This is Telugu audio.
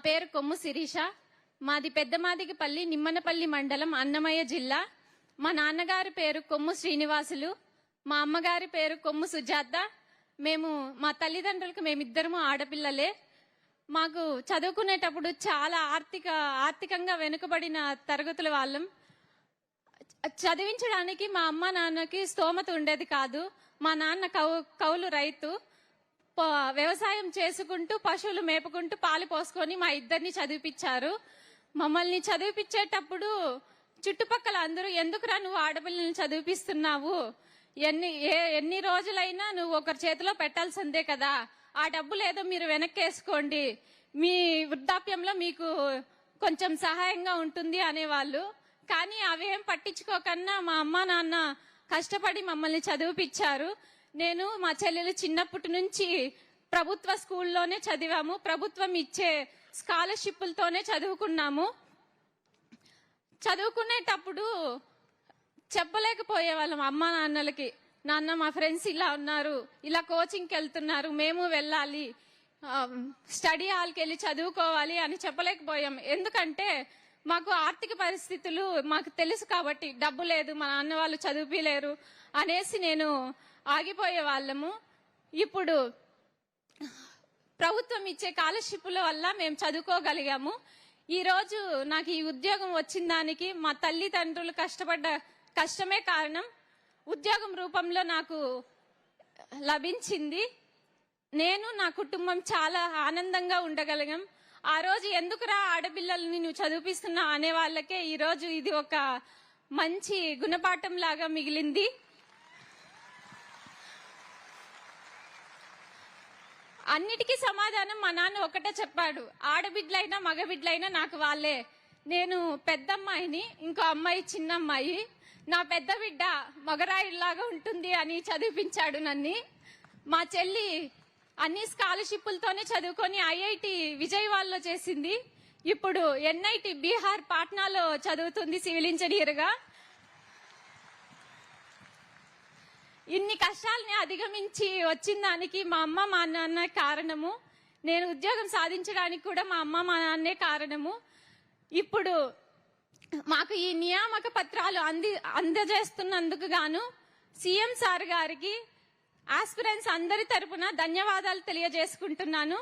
పేరు కొమ్ము శిరీష. మాది పెద్దమాదిగపల్లి నిమ్మనపల్లి మండలం, అన్నమయ్య జిల్లా. మా నాన్నగారి పేరు కొమ్ము శ్రీనివాసులు, మా అమ్మగారి పేరు కొమ్ము సుజాత. మా తల్లిదండ్రులకు మేమిద్దరము ఆడపిల్లలే. మాకు చదువుకునేటప్పుడు చాలా ఆర్థికంగా వెనుకబడిన తరగతుల వాళ్ళం. చదివించడానికి మా అమ్మ నాన్నకి స్తోమత ఉండేది కాదు. మా నాన్న కౌలు రైతు, వ్యవసాయం చేసుకుంటూ పశువులు మేపుకుంటూ పాలు పోసుకొని మా ఇద్దరిని చదివిపించారు. మమ్మల్ని చదివిపించేటప్పుడు చుట్టుపక్కల అందరూ, ఎందుకురా నువ్వు ఆడపిల్లల్ని చదివిపిస్తున్నావు, ఎన్ని రోజులైనా నువ్వు ఒకరి చేతిలో పెట్టాల్సిందే కదా, ఆ డబ్బులు ఏదో మీరు వెనక్కేసుకోండి, మీ వృద్ధాప్యంలో మీకు కొంచెం సహాయంగా ఉంటుంది అనేవాళ్ళు. కానీ అవేం పట్టించుకోకన్నా మా అమ్మ నాన్న కష్టపడి మమ్మల్ని చదివిపించారు. నేను మా చెల్లెలు చిన్నప్పటి నుంచి ప్రభుత్వ స్కూల్లోనే చదివాము. ప్రభుత్వం ఇచ్చే స్కాలర్షిప్లతోనే చదువుకున్నాము. చదువుకునేటప్పుడు చెప్పలేకపోయేవాళ్ళం అమ్మ నాన్నలకి, నాన్న మా ఫ్రెండ్స్ ఇలా ఉన్నారు, ఇలా కోచింగ్కి వెళ్తున్నారు, మేము వెళ్ళాలి, స్టడీ హాల్కి వెళ్ళి చదువుకోవాలి అని చెప్పలేకపోయాం. ఎందుకంటే మాకు ఆర్థిక పరిస్థితులు మాకు తెలుసు కాబట్టి, డబ్బు లేదు, మా నాన్న వాళ్ళు చదివిలేరు అనేసి నేను ఆగిపోయే వాళ్ళము. ఇప్పుడు ప్రభుత్వం ఇచ్చే స్కాలర్షిప్ల వల్ల మేము చదువుకోగలిగాము. ఈరోజు నాకు ఈ ఉద్యోగం వచ్చిన దానికి మా తల్లిదండ్రులు కష్టపడ్డ కష్టమే కారణం. ఉద్యోగం రూపంలో నాకు లభించింది. నేను నా కుటుంబం చాలా ఆనందంగా ఉండగలిగాం. ఆ రోజు ఎందుకురా ఆడపిల్లల్ని నువ్వు చదివిపిస్తున్నావు అనే వాళ్ళకే ఈరోజు ఇది ఒక మంచి గుణపాఠం లాగా మిగిలింది. అన్నిటికీ సమాధానం మా నాన్న ఒకటే చెప్పాడు, ఆడబిడ్డలైనా మగబిడ్డలైనా నాకు వాళ్ళే. నేను పెద్దమ్మాయిని, ఇంకో అమ్మాయి చిన్నమ్మాయి. నా పెద్ద బిడ్డ మగరాయిలాగా ఉంటుంది అని చదివిపించాడు నన్ను. మా చెల్లి అన్ని స్కాలర్షిప్లతోనే చదువుకొని ఐఐటి విజయవాడలో చేసింది. ఇప్పుడు ఎన్ఐటి బీహార్ పాట్నాలో చదువుతుంది సివిల్ ఇంజనీర్ గా. ఇన్ని కష్టాలని అధిగమించి వచ్చిన దానికి మా అమ్మ మా నాన్న కారణము. నేను ఉద్యోగం సాధించడానికి కూడా మా అమ్మ మా నాన్నే కారణము. ఇప్పుడు మాకు ఈ నియామక పత్రాలు అందజేస్తున్నందుకు గాను సీఎం సార్ గారికి ఆస్పిరెంట్స్ అందరి తరపున ధన్యవాదాలు తెలియజేసుకుంటున్నాను.